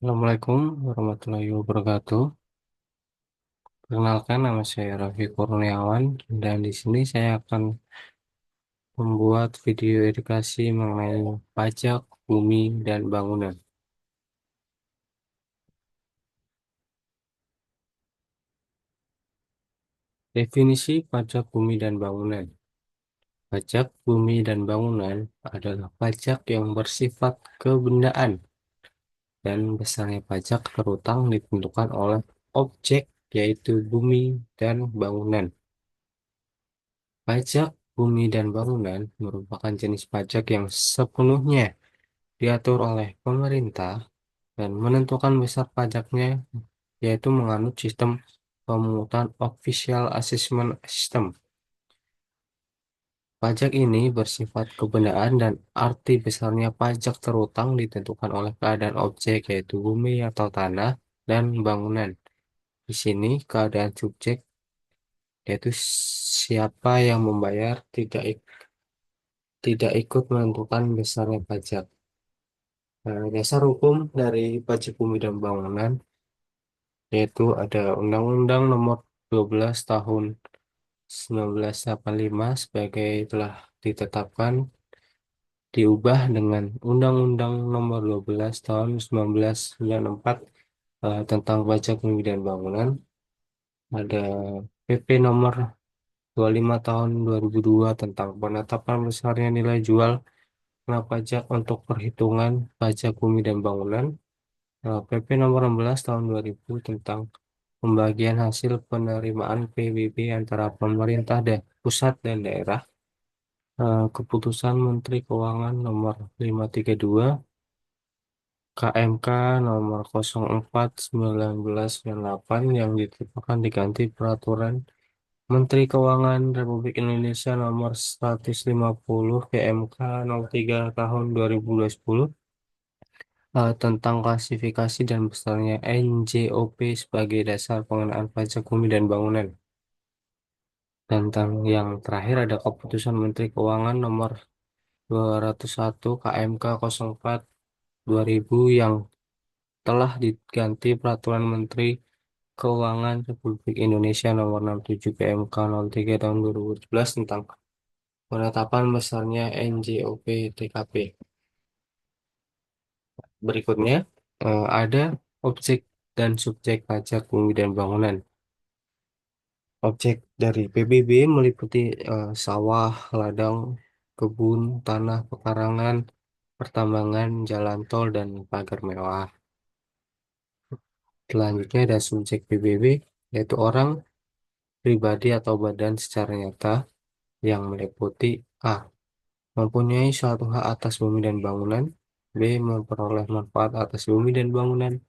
Assalamualaikum warahmatullahi wabarakatuh. Perkenalkan, nama saya Raffi Kurniawan dan di sini saya akan membuat video edukasi mengenai pajak bumi dan bangunan. Definisi pajak bumi dan bangunan. Pajak bumi dan bangunan adalah pajak yang bersifat kebendaan dan besarnya pajak terutang ditentukan oleh objek yaitu bumi dan bangunan. Pajak bumi dan bangunan merupakan jenis pajak yang sepenuhnya diatur oleh pemerintah dan menentukan besar pajaknya yaitu menganut sistem pemungutan Official Assessment System. Pajak ini bersifat kebendaan dan arti besarnya pajak terutang ditentukan oleh keadaan objek yaitu bumi atau tanah dan bangunan. Di sini keadaan subjek yaitu siapa yang membayar tidak ikut menentukan besarnya pajak. Dasar hukum dari pajak bumi dan bangunan yaitu ada Undang-Undang Nomor 12 Tahun 1985 sebagai telah ditetapkan diubah dengan Undang-Undang Nomor 12 Tahun 1994 tentang pajak bumi dan bangunan. Ada PP Nomor 25 Tahun 2002 tentang penetapan besarnya nilai jual kena pajak untuk perhitungan pajak bumi dan bangunan. PP Nomor 16 Tahun 2000 tentang pembagian hasil penerimaan PBB antara pemerintah dan pusat dan daerah. Keputusan Menteri Keuangan Nomor 532 KMK Nomor 04/1998 yang ditetapkan diganti Peraturan Menteri Keuangan Republik Indonesia Nomor 150 PMK 03 Tahun 2020 tentang klasifikasi dan besarnya NJOP sebagai dasar pengenaan pajak bumi dan bangunan. Tentang yang terakhir ada Keputusan Menteri Keuangan Nomor 201 KMK 04 2000 yang telah diganti Peraturan Menteri Keuangan Republik Indonesia Nomor 67 PMK 03 Tahun 2017 tentang penetapan besarnya NJOP TKP. Berikutnya ada objek dan subjek pajak bumi dan bangunan. Objek dari PBB meliputi sawah, ladang, kebun, tanah, pekarangan, pertambangan, jalan tol, dan pagar mewah. Selanjutnya ada subjek PBB, yaitu orang, pribadi, atau badan secara nyata yang meliputi A. Mempunyai suatu hak atas bumi dan bangunan, B. Memperoleh manfaat atas bumi dan bangunan,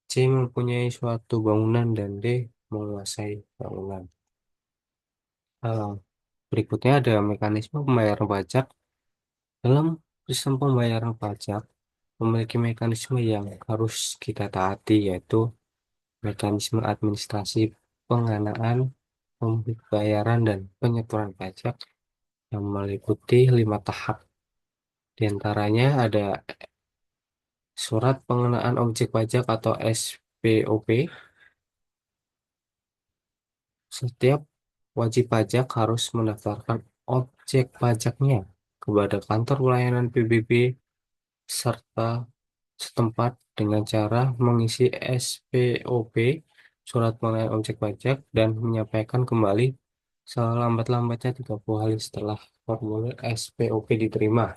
C. Mempunyai suatu bangunan, dan D. Menguasai bangunan. Eh, Berikutnya ada mekanisme pembayaran pajak. Dalam sistem pembayaran pajak, memiliki mekanisme yang harus kita taati, yaitu mekanisme administrasi pengenaan, pembayaran, dan penyetoran pajak yang meliputi 5 tahap. Di antaranya ada surat pengenaan objek pajak atau SPOP. Setiap wajib pajak harus mendaftarkan objek pajaknya kepada kantor pelayanan PBB serta setempat dengan cara mengisi SPOP, surat pengenaan objek pajak, dan menyampaikan kembali selambat-lambatnya 30 hari setelah formulir SPOP diterima.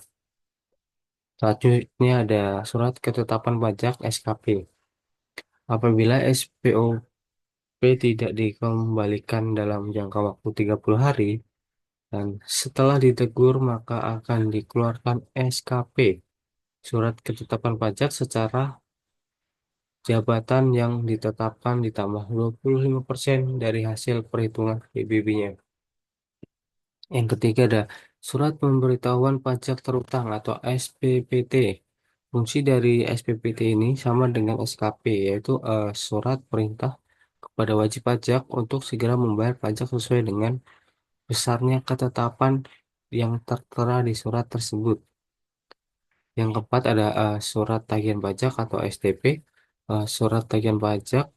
Selanjutnya ada surat ketetapan pajak SKP. Apabila SPOP tidak dikembalikan dalam jangka waktu 30 hari dan setelah ditegur maka akan dikeluarkan SKP, surat ketetapan pajak secara jabatan yang ditetapkan ditambah 25% dari hasil perhitungan PBB-nya. Yang ketiga ada surat pemberitahuan pajak terutang atau SPPT. Fungsi dari SPPT ini sama dengan SKP, yaitu surat perintah kepada wajib pajak untuk segera membayar pajak sesuai dengan besarnya ketetapan yang tertera di surat tersebut. Yang keempat ada surat tagihan pajak atau STP. Surat tagihan pajak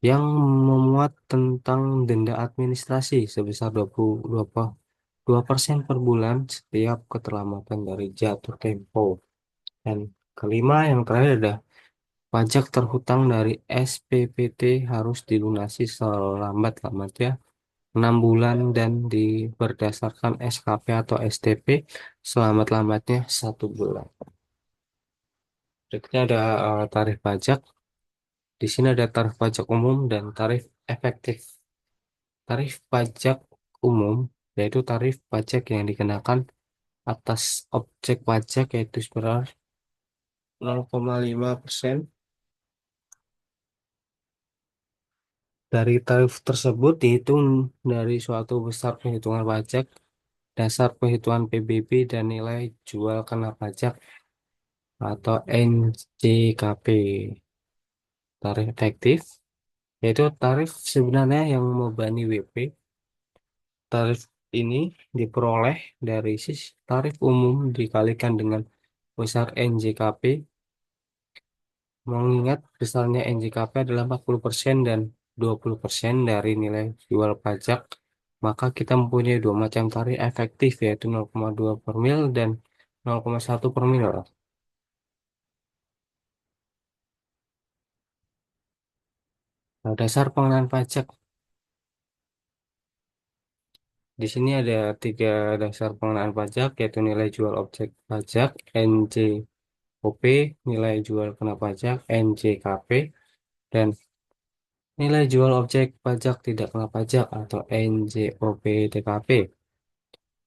yang memuat tentang denda administrasi sebesar 22% per bulan setiap keterlambatan dari jatuh tempo. Dan kelima, yang terakhir ada pajak terhutang dari SPPT harus dilunasi selambat-lambatnya 6 bulan dan berdasarkan SKP atau STP selamat-lambatnya 1 bulan. Berikutnya ada tarif pajak. Di sini ada tarif pajak umum dan tarif efektif. Tarif pajak umum yaitu tarif pajak yang dikenakan atas objek pajak yaitu sebesar 0,5% dari tarif tersebut dihitung dari suatu besar perhitungan pajak, dasar perhitungan PBB dan nilai jual kena pajak atau NJKP. Tarif efektif yaitu tarif sebenarnya yang membebani WP. Tarif ini diperoleh dari tarif umum dikalikan dengan besar NJKP. Mengingat besarnya NJKP adalah 40% dan 20% dari nilai jual pajak, maka kita mempunyai dua macam tarif efektif yaitu 0,2 per mil dan 0,1 per mil. Nah, dasar pengenaan pajak. Di sini ada tiga dasar pengenaan pajak yaitu nilai jual objek pajak NJOP, nilai jual kena pajak NJKP, dan nilai jual objek pajak tidak kena pajak atau NJOP-TKP.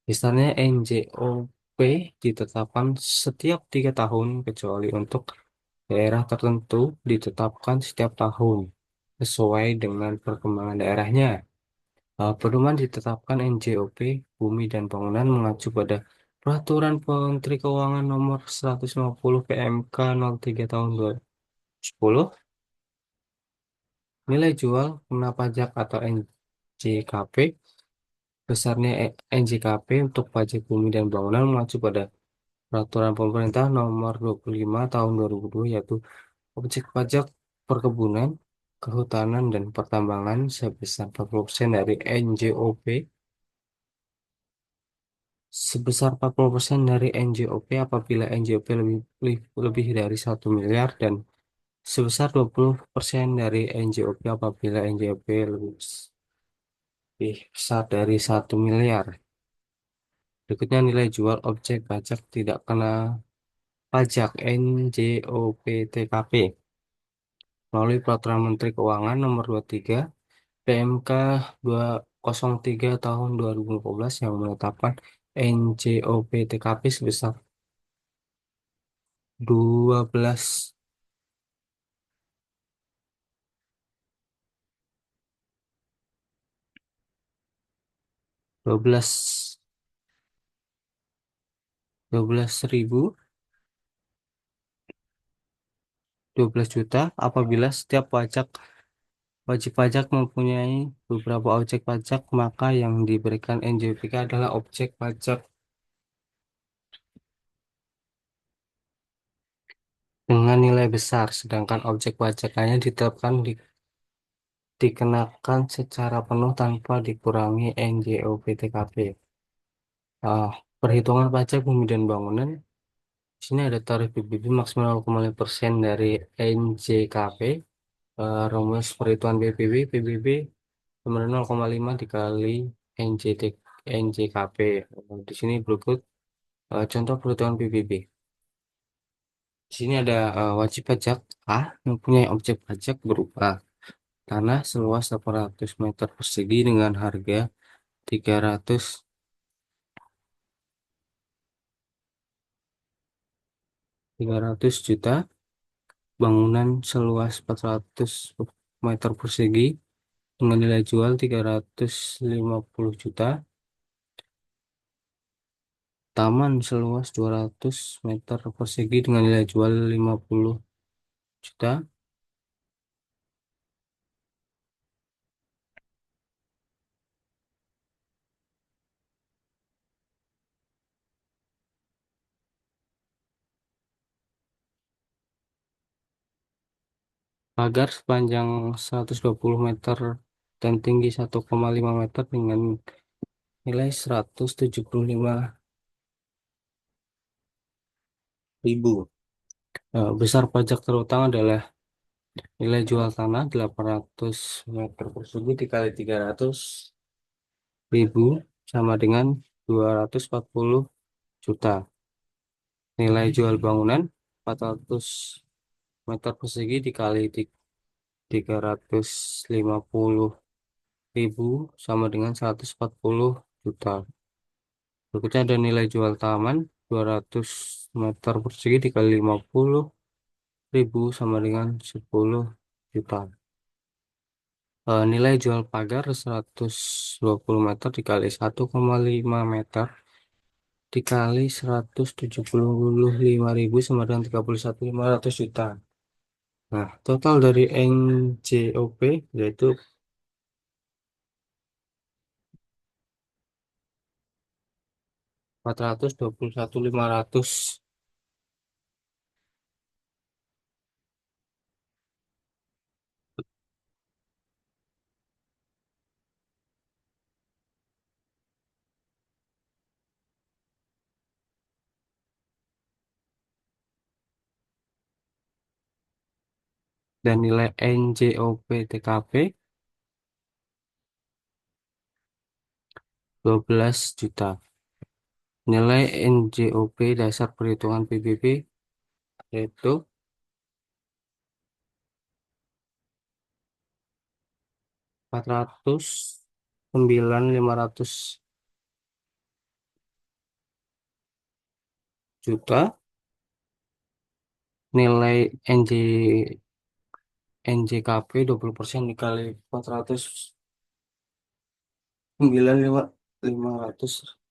Misalnya NJOP ditetapkan setiap 3 tahun kecuali untuk daerah tertentu ditetapkan setiap tahun sesuai dengan perkembangan daerahnya. Pedoman ditetapkan NJOP Bumi dan Bangunan mengacu pada Peraturan Menteri Keuangan Nomor 150 PMK 03 Tahun 2010. Nilai jual kena pajak atau NJKP. Besarnya NJKP untuk pajak bumi dan bangunan mengacu pada Peraturan Pemerintah Nomor 25 Tahun 2002 yaitu objek pajak perkebunan, kehutanan, dan pertambangan sebesar 40% dari NJOP. Sebesar 40% dari NJOP apabila NJOP lebih dari 1 miliar dan sebesar 20% dari NJOP apabila NJOP lebih besar dari 1 miliar. Berikutnya nilai jual objek pajak tidak kena pajak NJOP-TKP melalui Peraturan Menteri Keuangan Nomor 23 PMK 203 Tahun 2015 yang menetapkan NJOP-TKP sebesar 12 12 12 juta apabila setiap wajib pajak mempunyai beberapa objek pajak, maka yang diberikan NJOPK adalah objek pajak dengan nilai besar, sedangkan objek pajak hanya ditetapkan dikenakan secara penuh tanpa dikurangi NJOP-TKP. Perhitungan pajak bumi dan bangunan. Di sini ada tarif PBB maksimal 0,5% dari NJKP. Rumus perhitungan PBB kemudian 0,5 dikali NJT, NJKP. Di sini berikut contoh perhitungan PBB. Di sini ada wajib pajak A mempunyai objek pajak berupa tanah seluas 800 meter persegi dengan harga 300 300 juta, bangunan seluas 400 meter persegi dengan nilai jual 350 juta, taman seluas 200 meter persegi dengan nilai jual 50 juta, Pagar sepanjang 120 meter dan tinggi 1,5 meter dengan nilai 175.000. Besar pajak terutama adalah nilai jual tanah 800 meter persegi dikali 300.000 sama dengan 240 juta. Nilai jual bangunan 400 meter persegi dikali 350.000 sama dengan 140 juta. Berikutnya ada nilai jual taman 200 meter persegi dikali 50.000 sama dengan 10 juta. Nilai jual pagar 120 meter dikali 1,5 meter dikali 175.000 sama dengan 31.500 juta. Nah, total dari NJOP yaitu 421.500. Dan nilai NJOP TKP 12 juta. Nilai NJOP dasar perhitungan PBB yaitu 409.500 juta. Nilai NJKP 20% dikali 409.500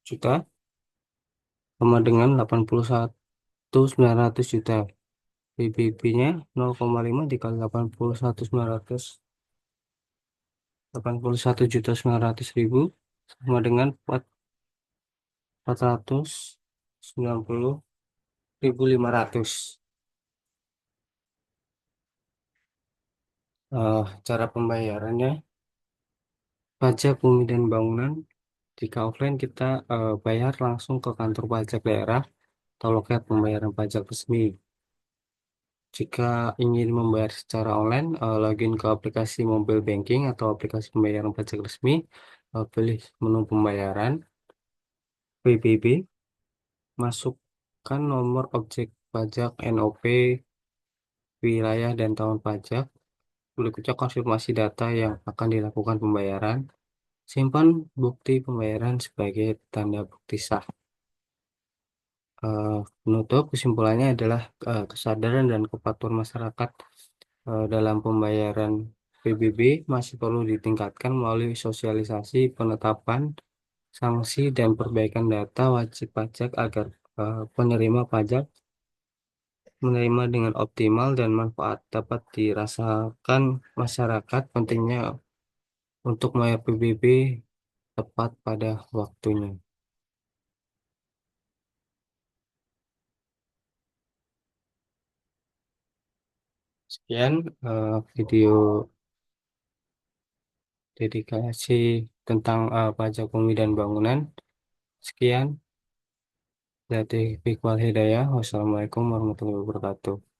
juta sama dengan 81.900 juta. PBB-nya 0,5 dikali 81.900.000 sama dengan 490.500. Cara pembayarannya, pajak bumi dan bangunan. Jika offline kita bayar langsung ke kantor pajak daerah atau loket pembayaran pajak resmi. Jika ingin membayar secara online, login ke aplikasi mobile banking atau aplikasi pembayaran pajak resmi, pilih menu pembayaran, PBB, masukkan nomor objek pajak NOP, wilayah dan tahun pajak. Berikutnya konfirmasi data yang akan dilakukan pembayaran. Simpan bukti pembayaran sebagai tanda bukti sah. Penutup kesimpulannya adalah kesadaran dan kepatuhan masyarakat dalam pembayaran PBB masih perlu ditingkatkan melalui sosialisasi, penetapan sanksi, dan perbaikan data wajib pajak agar penerima pajak menerima dengan optimal dan manfaat dapat dirasakan masyarakat. Pentingnya untuk membayar PBB tepat pada waktunya. Sekian video dedikasi tentang pajak bumi dan bangunan. Sekian dari Iqbal Hidayah. Wassalamualaikum warahmatullahi wabarakatuh.